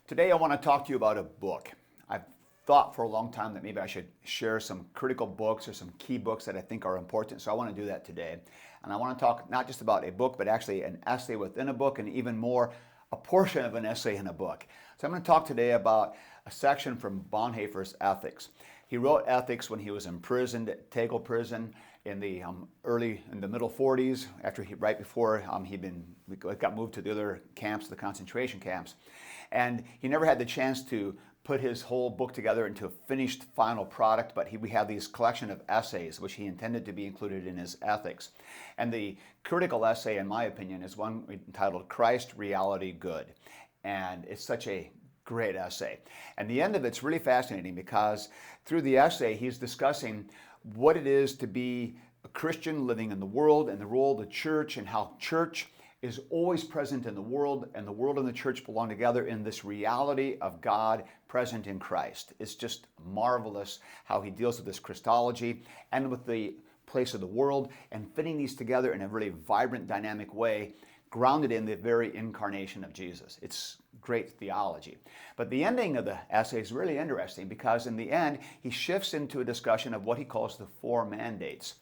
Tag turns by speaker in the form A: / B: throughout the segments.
A: Today I want to talk to you about a book. I've thought for a long time that maybe I should share some critical books or some key books that I think are important, so I want to do that today. And I want to talk not just about a book, but actually an essay within a book, and even more, a portion of an essay in a book. So I'm going to talk today about a section from Bonhoeffer's Ethics. He wrote Ethics when he was imprisoned at Tegel prison in the middle 40s, right before he got moved to the other camps, the concentration camps. And he never had the chance to put his whole book together into a finished final product, but we have these collection of essays which he intended to be included in his Ethics. And the critical essay, in my opinion, is one entitled Christ, Reality, Good. And it's such a great essay. And the end of it's really fascinating because through the essay he's discussing what it is to be a Christian living in the world and the role of the church and how church is always present in the world, and the world and the church belong together in this reality of God present in Christ. It's just marvelous how he deals with this Christology and with the place of the world and fitting these together in a really vibrant, dynamic way, grounded in the very incarnation of Jesus. It's great theology. But the ending of the essay is really interesting because in the end, he shifts into a discussion of what he calls the four mandates.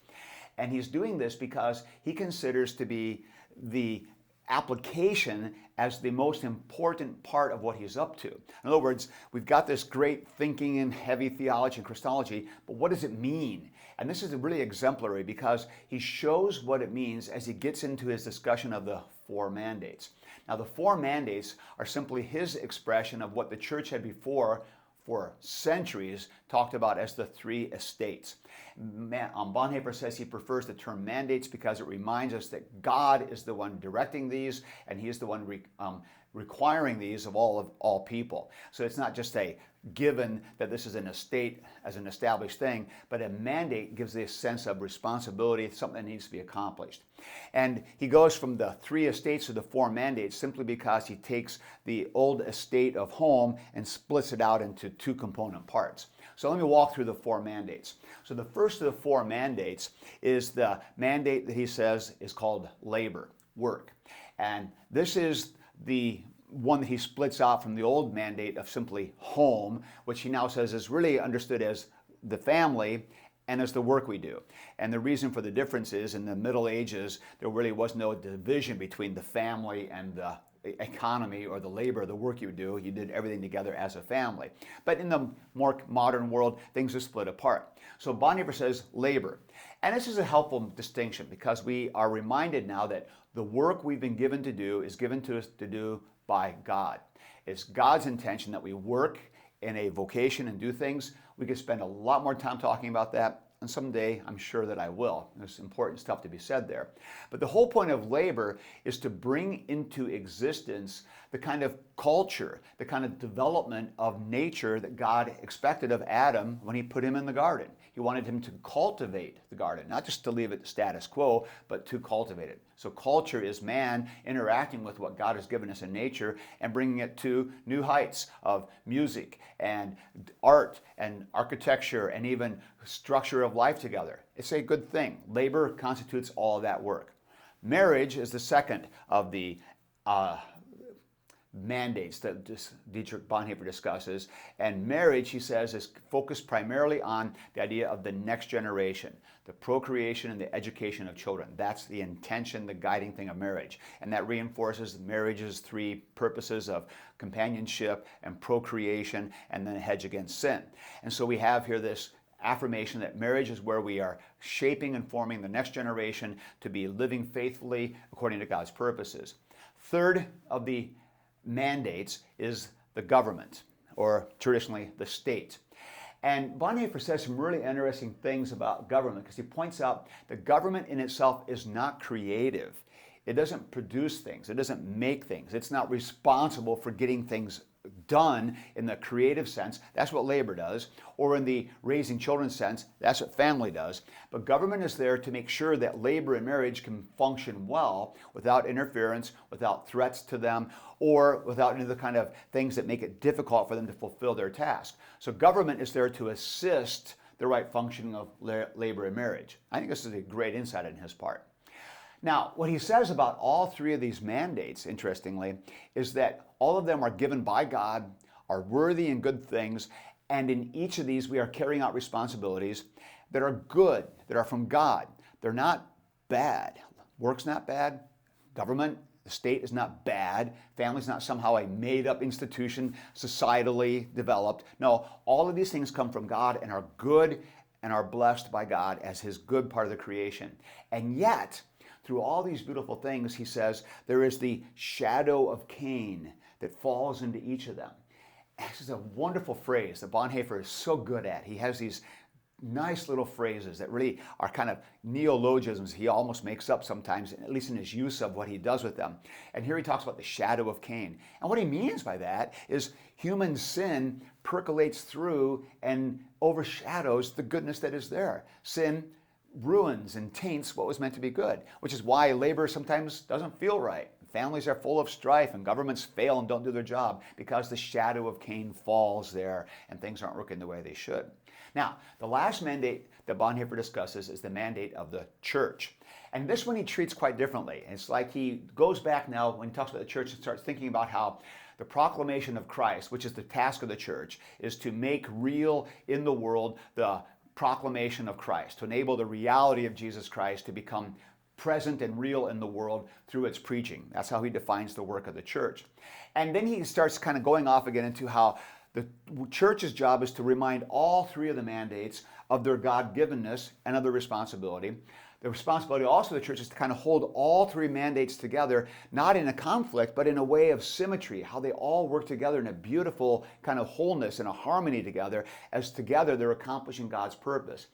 A: And he's doing this because he considers to be the application as the most important part of what he's up to. In other words, we've got this great thinking and heavy theology and Christology, but what does it mean? And this is really exemplary because he shows what it means as he gets into his discussion of the four mandates. Now, the four mandates are simply his expression of what the church had before for centuries talked about as the three estates. Bonhoeffer says he prefers the term mandates because it reminds us that God is the one directing these and he is the one requiring these of all people. So it's not just a given that this is an estate as an established thing, but a mandate gives this sense of responsibility, something that needs to be accomplished. And he goes from the three estates to the four mandates simply because he takes the old estate of home and splits it out into two component parts. So let me walk through the four mandates. So the first of the four mandates is the mandate that he says is called labor, work. And this is the one that he splits out from the old mandate of simply home, which he now says is really understood as the family and as the work we do. And the reason for the difference is in the Middle Ages, there really was no division between the family and the economy or the labor, the work you do. You did everything together as a family. But in the more modern world, things are split apart. So Bonhoeffer says labor. And this is a helpful distinction because we are reminded now that the work we've been given to do is given to us to do by God. It's God's intention that we work in a vocation and do things. We could spend a lot more time talking about that, and someday I'm sure that I will. There's important stuff to be said there. But the whole point of labor is to bring into existence the kind of culture, the kind of development of nature that God expected of Adam when he put him in the garden. He wanted him to cultivate the garden, not just to leave it status quo, but to cultivate it. So culture is man interacting with what God has given us in nature and bringing it to new heights of music and art and architecture and even structure of life together. It's a good thing. Labor constitutes all of that work. Marriage is the second of the mandates that Dietrich Bonhoeffer discusses. And marriage, he says, is focused primarily on the idea of the next generation, the procreation and the education of children. That's the intention, the guiding thing of marriage. And that reinforces marriage's three purposes of companionship and procreation and then a hedge against sin. And so we have here this affirmation that marriage is where we are shaping and forming the next generation to be living faithfully according to God's purposes. Third of the mandates is the government, or traditionally the state. And Bonhoeffer says some really interesting things about government because he points out that government in itself is not creative. It doesn't produce things. It doesn't make things. It's not responsible for getting things done in the creative sense. That's what labor does. Or in the raising children sense, that's what family does. But government is there to make sure that labor and marriage can function well without interference, without threats to them, or without any of the kind of things that make it difficult for them to fulfill their task. So government is there to assist the right functioning of labor and marriage. I think this is a great insight on his part. Now, what he says about all three of these mandates, interestingly, is that all of them are given by God, are worthy and good things, and in each of these we are carrying out responsibilities that are good, that are from God. They're not bad. Work's not bad. Government, the state is not bad. Family's not somehow a made-up institution, societally developed. No, all of these things come from God and are good and are blessed by God as his good part of the creation. And yet, through all these beautiful things, he says, there is the shadow of Cain that falls into each of them. This is a wonderful phrase that Bonhoeffer is so good at. He has these nice little phrases that really are kind of neologisms he almost makes up sometimes, at least in his use of what he does with them. And here he talks about the shadow of Cain. And what he means by that is human sin percolates through and overshadows the goodness that is there. Sin ruins and taints what was meant to be good, which is why labor sometimes doesn't feel right. Families are full of strife and governments fail and don't do their job because the shadow of Cain falls there and things aren't working the way they should. Now, the last mandate that Bonhoeffer discusses is the mandate of the church. And this one he treats quite differently. It's like he goes back now when he talks about the church and starts thinking about how the proclamation of Christ, which is the task of the church, is to make real in the world the proclamation of Christ, to enable the reality of Jesus Christ to become present and real in the world through its preaching. That's how he defines the work of the church. And then he starts kind of going off again into how the church's job is to remind all three of the mandates of their God-givenness and of their responsibility. The responsibility also of the church is to kind of hold all three mandates together, not in a conflict, but in a way of symmetry, how they all work together in a beautiful kind of wholeness and a harmony together, as together they're accomplishing God's purpose.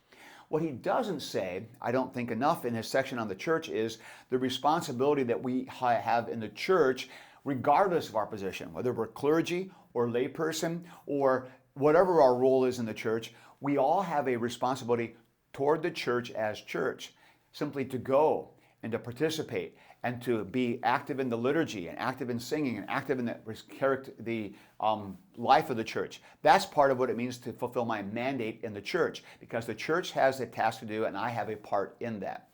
A: What he doesn't say, I don't think enough in his section on the church, is the responsibility that we have in the church, regardless of our position, whether we're clergy or layperson or whatever our role is in the church, we all have a responsibility toward the church as church, simply to go and to participate and to be active in the liturgy and active in singing and active in the life of the church. That's part of what it means to fulfill my mandate in the church, because the church has a task to do and I have a part in that.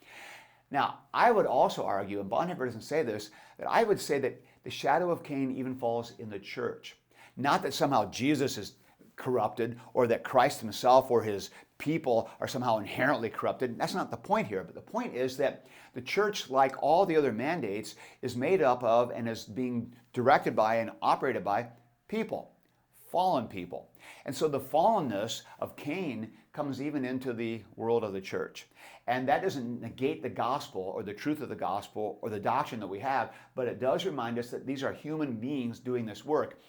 A: Now, I would also argue, and Bonhoeffer doesn't say this, that I would say that the shadow of Cain even falls in the church. Not that somehow Jesus is corrupted or that Christ himself or his people are somehow inherently corrupted. That's not the point here, but the point is that the church, like all the other mandates, is made up of and is being directed by and operated by people, fallen people. And so the fallenness of Cain comes even into the world of the church. And that doesn't negate the gospel or the truth of the gospel or the doctrine that we have, but it does remind us that these are human beings doing this work.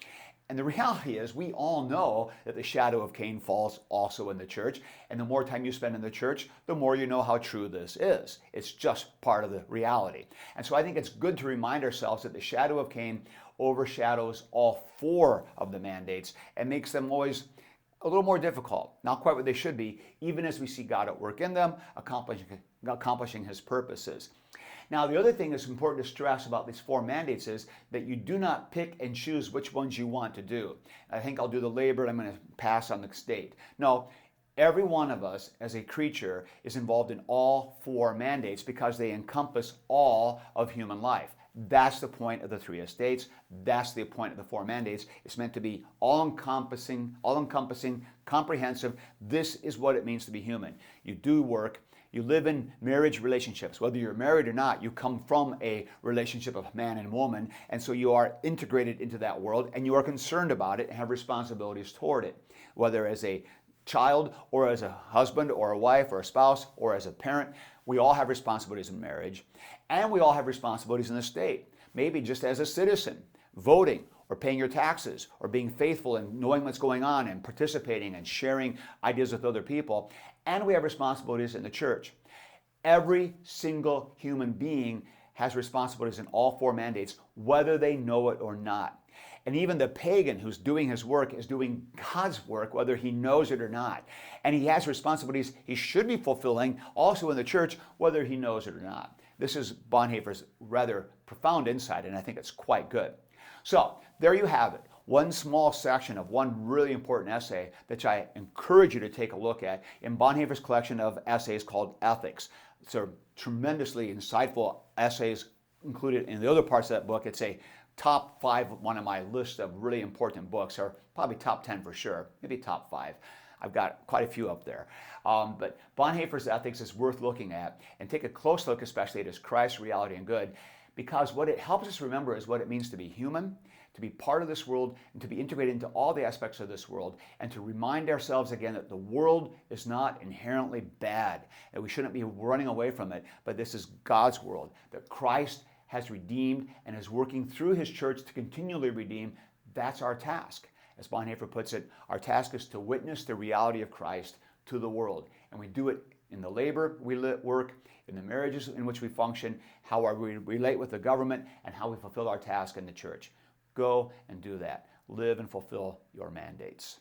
A: And the reality is, we all know that the shadow of Cain falls also in the church. And the more time you spend in the church, the more you know how true this is. It's just part of the reality. And so I think it's good to remind ourselves that the shadow of Cain overshadows all four of the mandates and makes them always a little more difficult. Not quite what they should be, even as we see God at work in them, accomplishing his purposes. Now, the other thing that's important to stress about these four mandates is that you do not pick and choose which ones you want to do. I think I'll do the labor and I'm going to pass on the state. No, every one of us as a creature is involved in all four mandates because they encompass all of human life. That's the point of the three estates. That's the point of the four mandates. It's meant to be all-encompassing, comprehensive. This is what it means to be human. You do work. You live in marriage relationships. Whether you're married or not, you come from a relationship of man and woman, and so you are integrated into that world, and you are concerned about it and have responsibilities toward it, whether as a child or as a husband or a wife or a spouse or as a parent. We all have responsibilities in marriage, and we all have responsibilities in the state. Maybe just as a citizen, voting or paying your taxes or being faithful and knowing what's going on and participating and sharing ideas with other people. And we have responsibilities in the church. Every single human being has responsibilities in all four mandates, whether they know it or not. And even the pagan who's doing his work is doing God's work, whether he knows it or not. And he has responsibilities he should be fulfilling also in the church, whether he knows it or not. This is Bonhoeffer's rather profound insight, and I think it's quite good. So there you have it. One small section of one really important essay that I encourage you to take a look at in Bonhoeffer's collection of essays called Ethics. Some tremendously insightful essays included in the other parts of that book. It's a top 5, one of my list of really important books, or probably top 10 for sure, maybe top 5. I've got quite a few up there. But Bonhoeffer's ethics is worth looking at, and take a close look especially at his Christ, reality, and good, because what it helps us remember is what it means to be human, to be part of this world, and to be integrated into all the aspects of this world, and to remind ourselves again that the world is not inherently bad, and we shouldn't be running away from it, but this is God's world, that Christ has redeemed and is working through his church to continually redeem. That's our task. As Bonhoeffer puts it, our task is to witness the reality of Christ to the world. And we do it in the labor we work, in the marriages in which we function, how we relate with the government, and how we fulfill our task in the church. Go and do that. Live and fulfill your mandates.